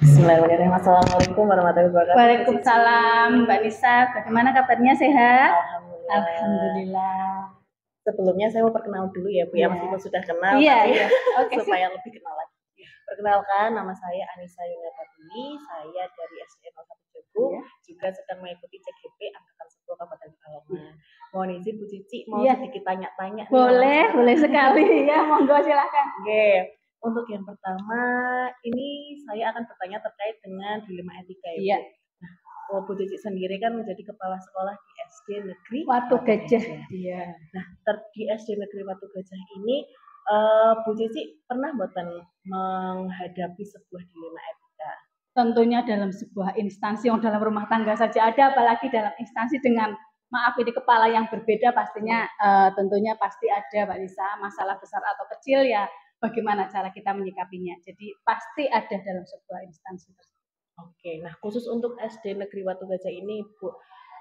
Bismillahirrahmanirrahim. Assalamualaikum warahmatullahi wabarakatuh. Waalaikumsalam, Mbak Nisa. Bagaimana kabarnya, sehat? Alhamdulillah. Alhamdulillah. Sebelumnya saya mau perkenal dulu ya Bu, ya meskipun sudah kenal tapi Oke, supaya lebih kenal lagi. Perkenalkan, nama saya Anissa Yuniarwati, saya dari SDN 01 Jogo, juga sedang mengikuti CGP Angkatan 10 Kabupaten Pekalongan. Mohon izin Bu Cici, mau sedikit tanya-tanya. Boleh sekali ya, monggo silakan. Oke, untuk yang pertama, ini saya akan bertanya terkait dengan dilema etika ya Bu. Iya. Nah, Bu Cici sendiri kan menjadi kepala sekolah di SD Negeri Watu Gajah. Iya. Nah, di SD Negeri Watu Gajah ini, Bu Cici pernah buatan menghadapi sebuah dilema etika? Tentunya dalam sebuah instansi yang dalam rumah tangga saja ada, apalagi dalam instansi dengan maaf ini kepala yang berbeda pastinya tentunya pasti ada Mbak Nisa, masalah besar atau kecil ya bagaimana cara kita menyikapinya. Jadi pasti ada dalam sebuah instansi tersebut. Oke, nah khusus untuk SD Negeri Watu Gajah ini Bu,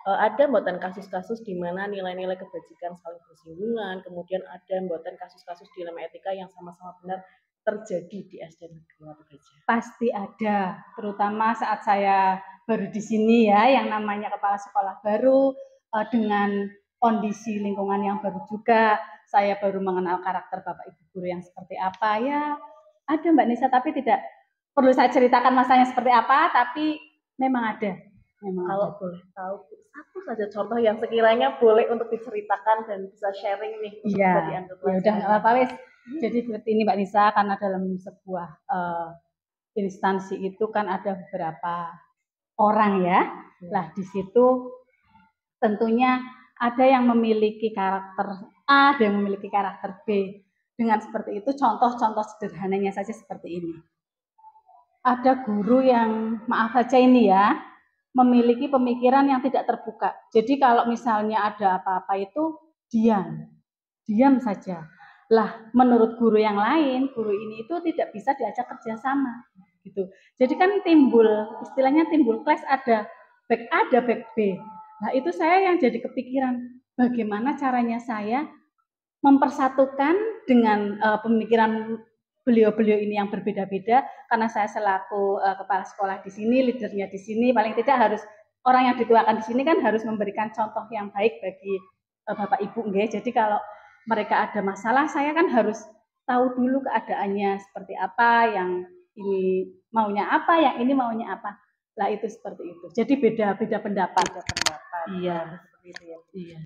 ada buatan kasus-kasus di mana nilai-nilai kebajikan saling bersinggungan, kemudian ada buatan kasus-kasus dilema etika yang sama-sama benar terjadi di SD Negeri Watu Gajah. Pasti ada, terutama saat saya baru di sini ya, yang namanya kepala sekolah baru dengan kondisi lingkungan yang baru juga, saya baru mengenal karakter Bapak Ibu guru yang seperti apa ya. Ada Mbak Nisa, tapi tidak perlu saya ceritakan masanya seperti apa, tapi memang ada. Kalau boleh tahu satu saja contoh yang sekiranya boleh untuk diceritakan dan bisa sharing nih untuk bisa diambil pelajaran. Ya udah nggak apa-apa wes. Jadi seperti ini Mbak Nisa, karena dalam sebuah instansi itu kan ada beberapa orang ya. Lah di situ tentunya ada yang memiliki karakter A, ada yang memiliki karakter B. Dengan seperti itu contoh-contoh sederhananya saja seperti ini. Ada guru yang maaf saja ini ya, memiliki pemikiran yang tidak terbuka. Jadi kalau misalnya ada apa-apa itu diam saja. Lah menurut guru yang lain, guru ini itu tidak bisa diajak kerjasama gitu. Jadi kan istilahnya timbul clash, ada back A, ada back B. Nah itu saya yang jadi kepikiran, bagaimana caranya saya mempersatukan dengan pemikiran beliau-beliau ini yang berbeda-beda, karena saya selaku kepala sekolah di sini, leadernya di sini, paling tidak harus orang yang dituakan di sini kan harus memberikan contoh yang baik bagi Bapak Ibu nggih. Jadi kalau mereka ada masalah, saya kan harus tahu dulu keadaannya seperti apa, yang ini maunya apa, yang ini maunya apa. Lah itu seperti itu. Jadi beda-beda pendapat. Iya. Seperti itu ya. Iya.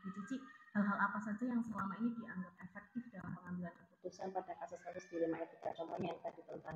Bu Cici, hal-hal apa saja yang selama ini dianggap efektif dalam pengambilan keputusan pada kasus-kasus dilema etika? Contohnya yang tadi tentang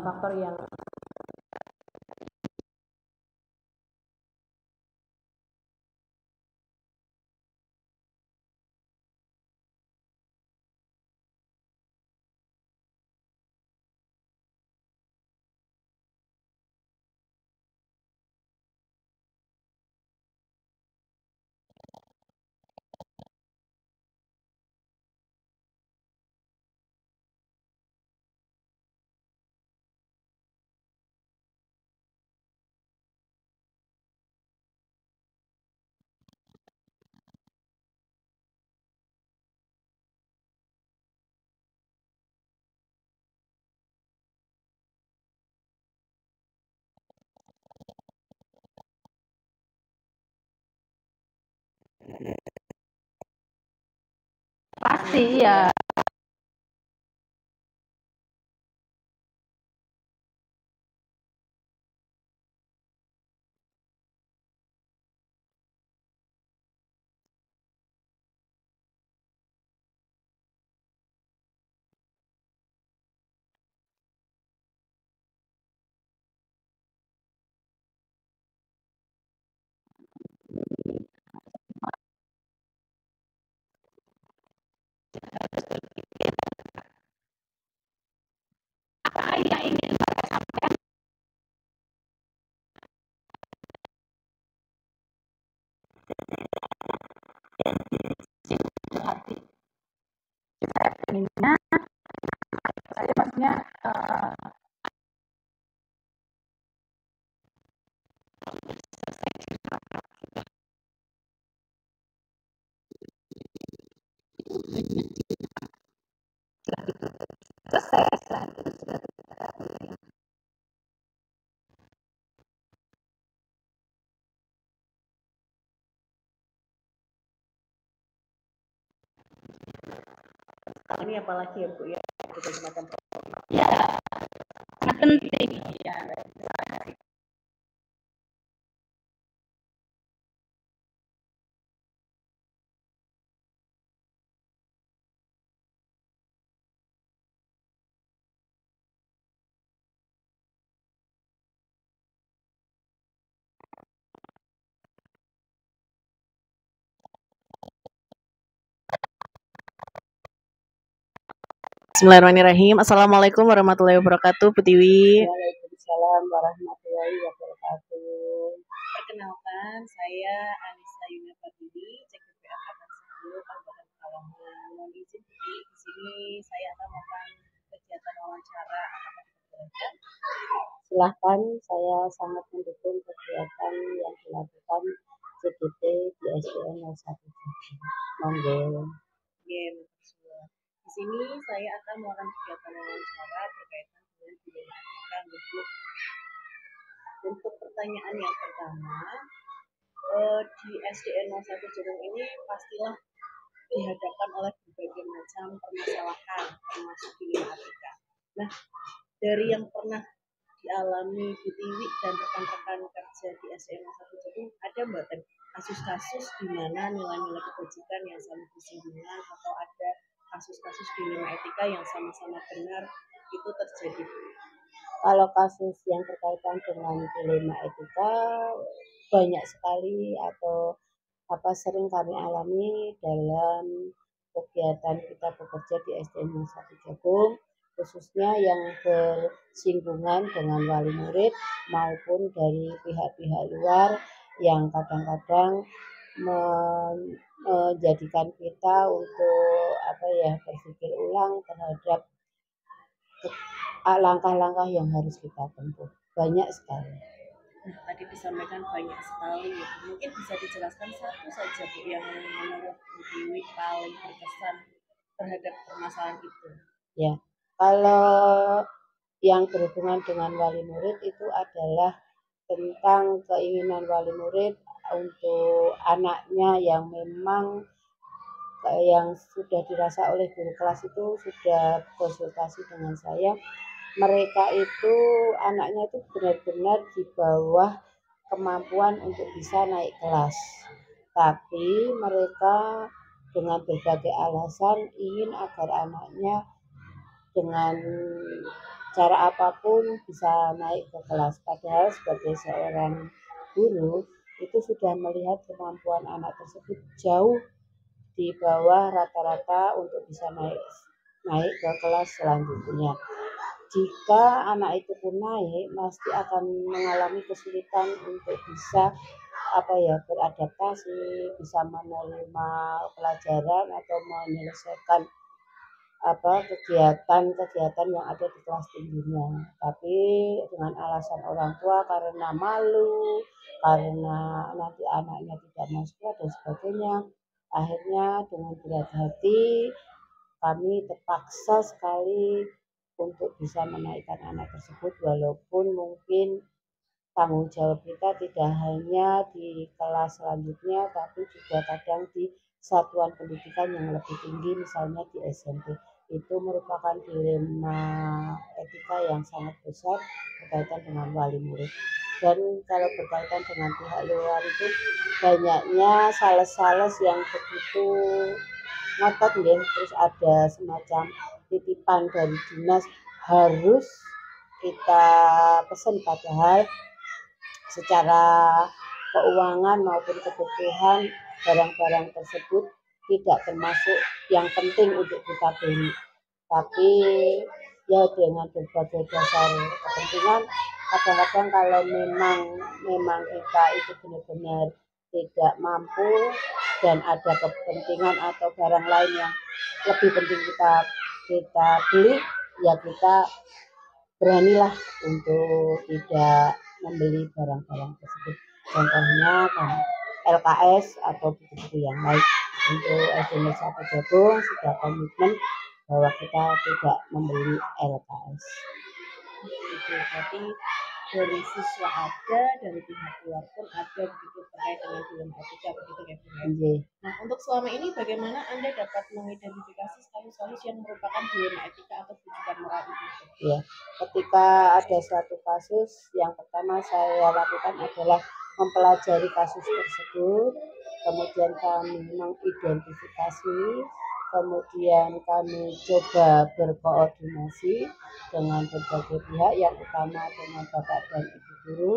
faktor yang Pasti ya. Apa yang ingin hati inginnya, saya maksudnya Ini apalagi ya Bu ya, berbagai macam Ya, penting ya. Bismillahirrahmanirrahim. Assalamualaikum warahmatullahi wabarakatuh, Bu Tiwi. Waalaikumsalam warahmatullahi wabarakatuh. Perkenalkan, saya Anissa Yuna Fadili, CGP Angkatan 10 Kabupaten Pekalongan. Mohon izin Bu Tiwi, di sini saya akan melakukan kegiatan wawancara. Apakah diperbolehkan? Silahkan, saya sangat mendukung kegiatan yang dilakukan CGP di SDN 01 Jatim. Monggo. Di sini saya akan melakukan kegiatan wawancara berkaitan dengan budaya Afrika. Untuk pertanyaan yang pertama, di SDN 01 Jatim ini pastilah dihadapkan oleh berbagai macam permasalahan, termasuk budaya Afrika. Nah, dari yang pernah dialami Bu Tiwi dan rekan-rekan kerja di SDN 01 Jatim, ada mbak kasus-kasus di mana nilai-nilai kebajikan yang saling bersinggungan atau ada kasus-kasus dilema etika yang sama-sama benar itu terjadi? Kalau kasus yang berkaitan dengan dilema etika banyak sekali atau sering kami alami dalam kegiatan kita bekerja di SDN 01 Jatim, khususnya yang bersinggungan dengan wali murid maupun dari pihak-pihak luar yang kadang-kadang menjadikan kita untuk berpikir ulang terhadap langkah-langkah yang harus kita tempuh. Banyak sekali. Nah, tadi disampaikan banyak sekali. Mungkin bisa dijelaskan satu saja Bu yang menurut Bu Tiwi paling berkesan terhadap permasalahan itu. Ya, kalau yang berhubungan dengan wali murid itu adalah tentang keinginan wali murid untuk anaknya yang memang yang sudah dirasa oleh guru kelas itu sudah konsultasi dengan saya. Mereka itu anaknya itu benar-benar di bawah kemampuan untuk bisa naik kelas. Tapi mereka dengan berbagai alasan ingin agar anaknya dengan cara apapun bisa naik ke kelas. Padahal sebagai seorang guru itu sudah melihat kemampuan anak tersebut jauh di bawah rata-rata untuk bisa naik ke kelas selanjutnya. Jika anak itu pun naik, pasti akan mengalami kesulitan untuk bisa beradaptasi, bisa menerima pelajaran atau menyelesaikan kegiatan yang ada di kelas tingginya. Tapi dengan alasan orang tua karena malu, karena nanti anaknya tidak masuk dan sebagainya, akhirnya dengan berat hati kami terpaksa sekali untuk bisa menaikkan anak tersebut, walaupun mungkin tanggung jawab kita tidak hanya di kelas selanjutnya, tapi juga kadang di satuan pendidikan yang lebih tinggi, misalnya di SMP. Itu merupakan dilema etika yang sangat besar berkaitan dengan wali murid. Dan kalau berkaitan dengan pihak luar itu banyaknya sales-sales yang begitu ngotot ya, terus ada semacam titipan dari dinas harus kita pesen, padahal secara keuangan maupun kebutuhan barang-barang tersebut tidak termasuk yang penting untuk kita beli. Tapi ya dengan berbagai dasar kepentingan, kadang-kadang kalau memang kita itu benar-benar tidak mampu dan ada kepentingan atau barang lain yang lebih penting kita beli, ya kita beranilah untuk tidak membeli barang-barang tersebut. Contohnya kan LKS atau buku-buku yang lain. Untuk SDN 01 Jatim sudah komitmen bahwa kita tidak membeli LKS. Oke, berarti dari siswa ada, dari pihak luar pun ada begitu terkait dengan dilema etika begitu ya Bu ya. Nggih. Nah, untuk selama ini bagaimana Anda dapat mengidentifikasi kasus-kasus yang merupakan dilema etika atau bujukan moral itu? Ya, ketika ada suatu kasus, yang pertama saya lakukan adalah mempelajari kasus tersebut, kemudian kami mengidentifikasi, kemudian kami coba berkoordinasi dengan berbagai pihak, yang utama dengan Bapak dan Ibu guru.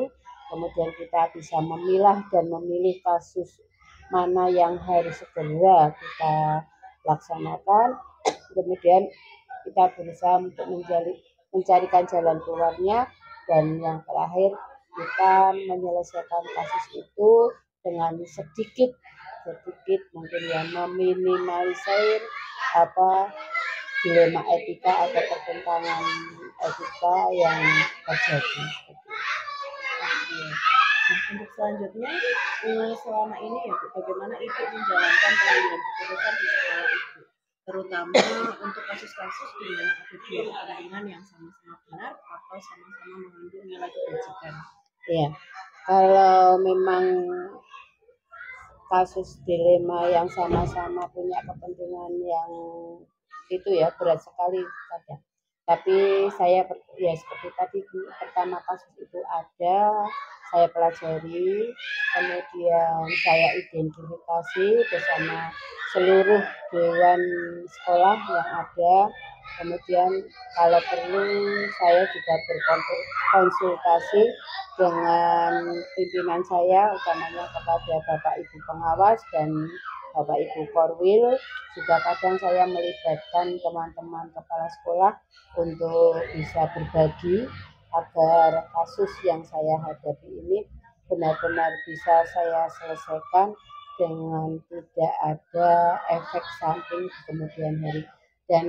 Kemudian kita bisa memilah dan memilih kasus mana yang harus segera kita laksanakan. Kemudian kita berusaha untuk mencarikan jalan keluarnya, dan yang terakhir kita menyelesaikan kasus itu dengan sedikit mungkin ya meminimalisir dilema etika atau pertentangan etika yang terjadi. Oke. Nah, untuk selanjutnya selama ini ya Bu, bagaimana Ibu menjalankan pengambilan keputusan di sekolah Ibu, terutama untuk kasus-kasus di mana ada dua kepentingan yang sama-sama benar atau sama-sama mengandung nilai kebajikan. Ya, kalau memang kasus dilema yang sama-sama punya kepentingan yang itu ya berat sekali kadang. Tapi saya ya seperti tadi, pertama kasus itu ada, saya pelajari, kemudian saya identifikasi bersama seluruh dewan sekolah yang ada. Kemudian kalau perlu saya juga berkonsultasi dengan pimpinan saya, utamanya kepada Bapak Ibu pengawas dan Bapak Ibu Korwil. Juga kadang saya melibatkan teman-teman kepala sekolah untuk bisa berbagi agar kasus yang saya hadapi ini benar-benar bisa saya selesaikan dengan tidak ada efek samping di kemudian hari. Dan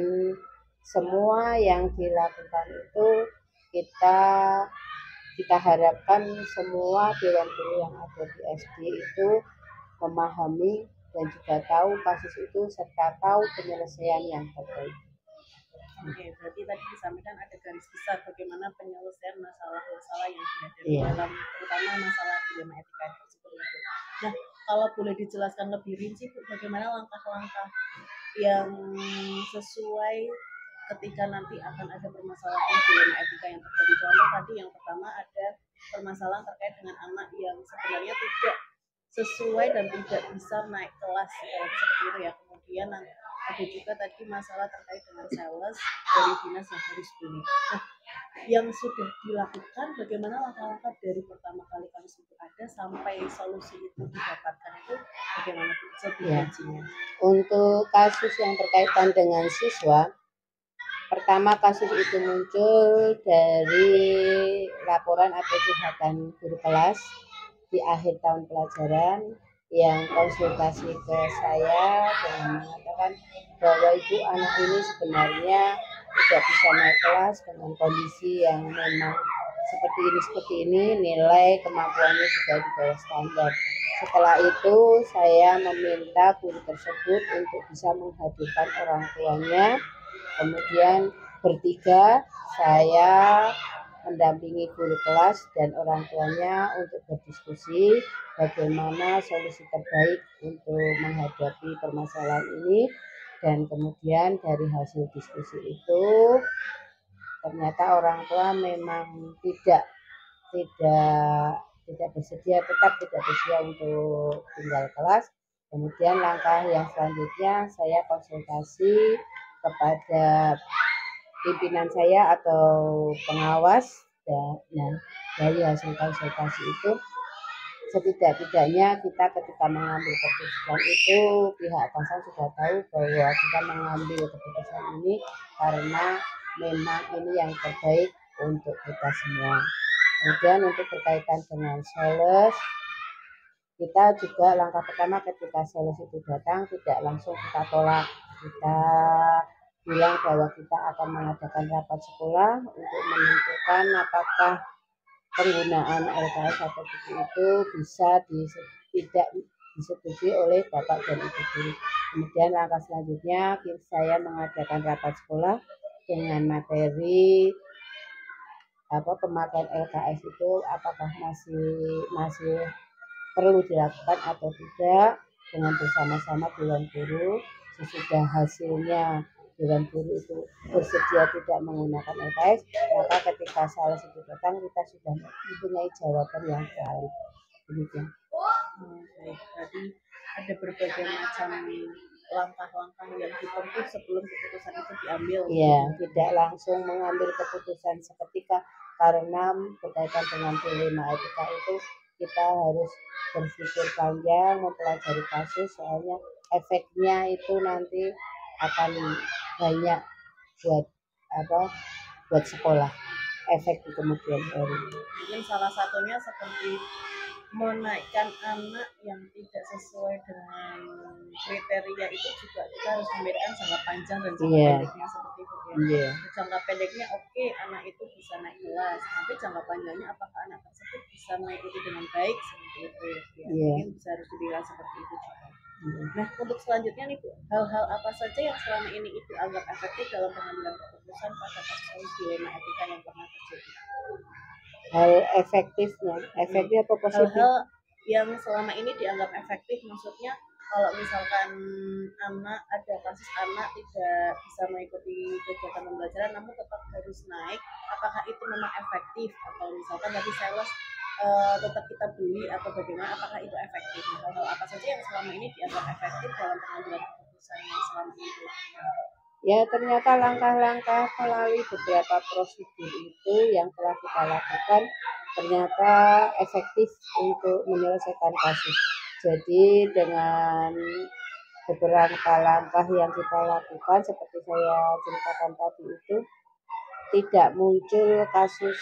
semua yang dilakukan itu kita harapkan semua dewan guru yang ada di SD itu memahami dan juga tahu kasus itu serta tahu penyelesaian yang terbaik. Oke, berarti tadi disampaikan ada garis besar bagaimana penyelesaian masalah-masalah yang dihadapi dalam terutama masalah dilema etika tersebut itu. Nah, kalau boleh dijelaskan lebih rinci Bu, bagaimana langkah-langkah yang sesuai ketika nanti akan ada permasalahan dilema etika yang terjadi. Contoh tadi yang pertama ada permasalahan terkait dengan anak yang sebenarnya tidak sesuai dan tidak bisa naik kelas seperti itu ya. Kemudian ada juga tadi masalah terkait dengan sales dari dinas yang harus beli. Nah, yang sudah dilakukan bagaimana langkah-langkah dari pertama kali kasus itu ada sampai solusi itu didapatkan itu bagaimana sebenarnya? Untuk kasus yang berkaitan dengan siswa, pertama kasus itu muncul dari laporan atau curhatan guru kelas di akhir tahun pelajaran yang konsultasi ke saya dengan mengatakan bahwa Ibu, anak ini sebenarnya tidak bisa naik kelas dengan kondisi yang memang seperti ini, nilai kemampuannya juga di bawah standar. Setelah itu saya meminta guru tersebut untuk bisa menghadirkan orang tuanya. Kemudian bertiga saya mendampingi guru kelas dan orang tuanya untuk berdiskusi bagaimana solusi terbaik untuk menghadapi permasalahan ini. Dan kemudian dari hasil diskusi itu ternyata orang tua memang tidak bersedia, tetap tidak bersedia untuk tinggal kelas. Kemudian langkah yang selanjutnya saya konsultasi kepada pimpinan saya atau pengawas. Nah, dari hasil konsultasi itu setidak-tidaknya kita ketika mengambil keputusan itu pihak atasan sudah tahu bahwa kita mengambil keputusan ini karena memang ini yang terbaik untuk kita semua. Kemudian untuk berkaitan dengan sales, kita juga langkah pertama ketika sales itu datang tidak langsung kita tolak, kita bilang bahwa kita akan mengadakan rapat sekolah untuk menentukan apakah penggunaan LKS atau buku itu bisa tidak disetujui oleh Bapak dan Ibu guru. Kemudian langkah selanjutnya saya mengadakan rapat sekolah dengan materi pemakaian LKS itu apakah masih perlu dilakukan atau tidak, dengan bersama-sama Dewan Guru. Sesudah hasilnya Dewan Guru itu bersedia tidak menggunakan LKS, maka ketika salah satu datang kita sudah mempunyai jawaban yang valid. Demikian. Baik, tadi ada berbagai macam langkah-langkah yang ditempuh sebelum keputusan itu diambil. Ya, tidak langsung mengambil keputusan seketika, karena berkaitan dengan dilema etika itu kita harus berpikir panjang, mempelajari kasus, soalnya efeknya itu nanti akan banyak buat sekolah, efek di kemudian hari. Mungkin salah satunya seperti menaikkan anak yang tidak sesuai dengan kriteria itu juga kita harus membedakan jangka panjang dan jangka pendeknya seperti itu ya. Jangka pendeknya oke, anak itu bisa naik kelas, tapi jangka panjangnya apakah anak tersebut bisa mengikuti dengan baik seperti itu ya. Mungkin bisa harus dibilang seperti itu juga. Nah, untuk selanjutnya nih Bu, hal-hal apa saja yang selama ini Ibu anggap efektif dalam pengambilan keputusan pada kasus dilema etika yang pernah terjadi? Hal efektifnya apa positif? Hal-hal yang selama ini dianggap efektif, maksudnya kalau misalkan ada kasus anak tidak bisa mengikuti kegiatan pembelajaran namun tetap harus naik, apakah itu memang efektif, atau misalkan tadi sales tetap kita bully atau bagaimana, apakah itu efektif? Hal-hal apa saja yang selama ini dianggap efektif dalam pengambilan keputusan yang selama ini dilakukan? Ya, ternyata langkah-langkah melalui beberapa prosedur itu yang telah kita lakukan ternyata efektif untuk menyelesaikan kasus. Jadi dengan beberapa langkah yang kita lakukan seperti saya ceritakan tadi itu, tidak muncul kasus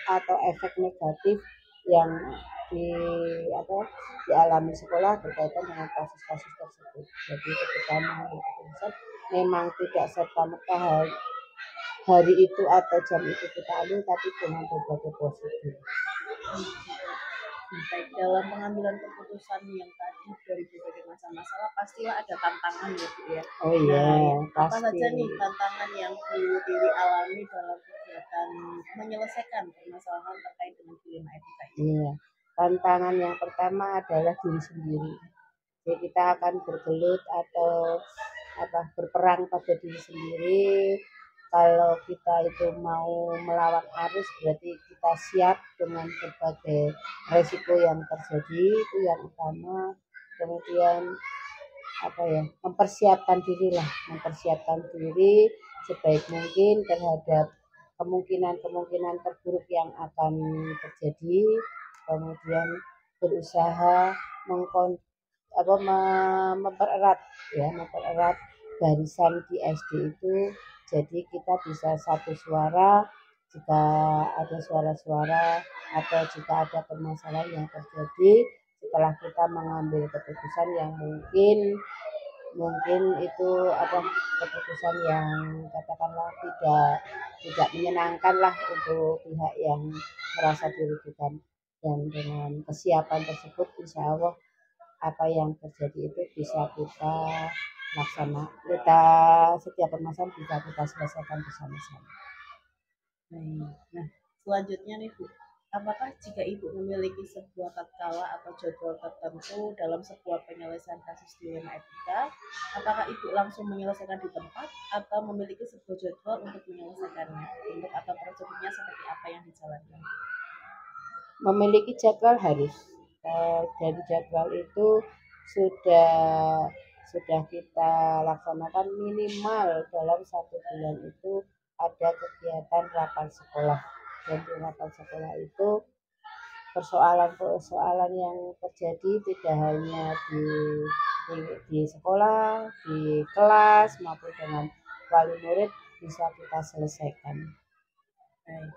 atau efek negatif yang dialami sekolah berkaitan dengan kasus-kasus tersebut. Jadi ketika mengambil keputusan memang tidak serta-merta hari itu atau jam itu kita ambil, tapi dengan berbagai prosedur. Baik, dalam pengambilan keputusan yang tadi dari berbagai macam masalah pastilah ada tantangan ya Bu ya. Oh iya, apa pasti. saja nih tantangan yang Bu Dewi alami dalam kegiatan menyelesaikan permasalahan terkait dengan dilema etika ini? Iya, tantangan yang pertama adalah diri sendiri. Jadi kita akan bergelut atau berperang pada diri sendiri. Kalau kita itu mau melawan arus, berarti kita siap dengan berbagai resiko yang terjadi, itu yang utama. Kemudian mempersiapkan diri sebaik mungkin terhadap kemungkinan terburuk yang akan terjadi. Kemudian berusaha mempererat barisan di SD itu, jadi kita bisa satu suara jika ada suara-suara atau jika ada permasalahan yang terjadi setelah kita mengambil keputusan yang mungkin itu keputusan yang katakanlah tidak menyenangkan lah untuk pihak yang merasa dirugikan. Dan dengan kesiapan tersebut insya Allah apa yang terjadi itu bisa kita setiap permasalahan bisa kita selesaikan bersama-sama. Nah, selanjutnya nih Bu, apakah jika Ibu memiliki sebuah tatkala atau jadwal tertentu dalam sebuah penyelesaian kasus dilema etika, apakah Ibu langsung menyelesaikan di tempat atau memiliki sebuah jadwal untuk menyelesaikannya? Bentuk atau prosedurnya seperti apa yang dijalankan? Memiliki jadwal harus. Dari jadwal itu sudah kita laksanakan minimal dalam 1 bulan itu ada kegiatan rapat sekolah. Dan di rapat sekolah itu persoalan yang terjadi tidak hanya di sekolah, di kelas maupun dengan wali murid bisa kita selesaikan. Baik.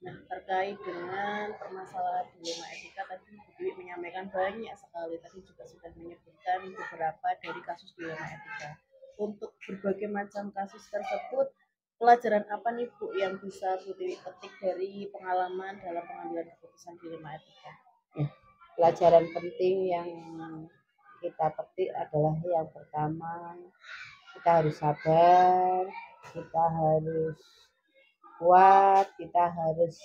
Nah, terkait dengan permasalahan dilema etika tadi Bu Dewi menyampaikan banyak sekali, tadi juga sudah menyebutkan beberapa dari kasus dilema etika. Untuk berbagai macam kasus tersebut, pelajaran apa nih Bu yang bisa Bu Dewi petik dari pengalaman dalam pengambilan keputusan dilema etika? Pelajaran penting yang kita petik adalah yang pertama, kita harus sabar, kita harus kuat, kita harus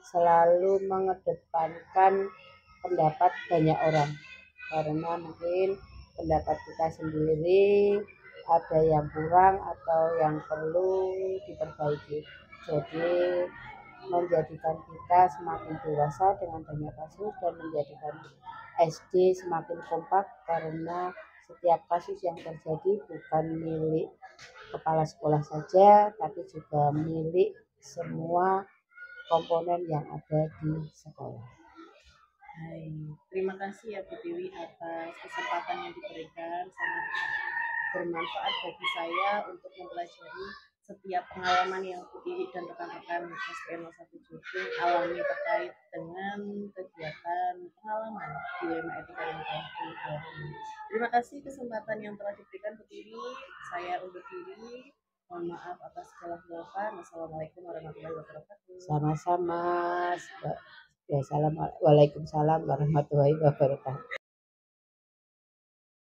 selalu mengedepankan pendapat banyak orang, karena mungkin pendapat kita sendiri ada yang kurang atau yang perlu diperbaiki. Jadi menjadikan kita semakin dewasa dengan banyak kasus dan menjadikan SD semakin kompak, karena setiap kasus yang terjadi bukan milik kepala sekolah saja, tapi juga milik semua komponen yang ada di sekolah. Hai, terima kasih ya Bu Tiwi atas kesempatan yang diberikan, sangat bermanfaat bagi saya untuk mempelajari setiap pengalaman yang Bu Tiwi dan rekan-rekan SPN 01 Jogja alami terkait dengan kegiatan pengalaman dilema etika yang telah dialami. Terima kasih kesempatan yang telah diberikan Bu Tiwi. Saya undur diri. Mohon maaf atas segala khilafan. Wassalamualaikum warahmatullahi wabarakatuh. Sama-sama. Waalaikumsalam warahmatullahi wabarakatuh.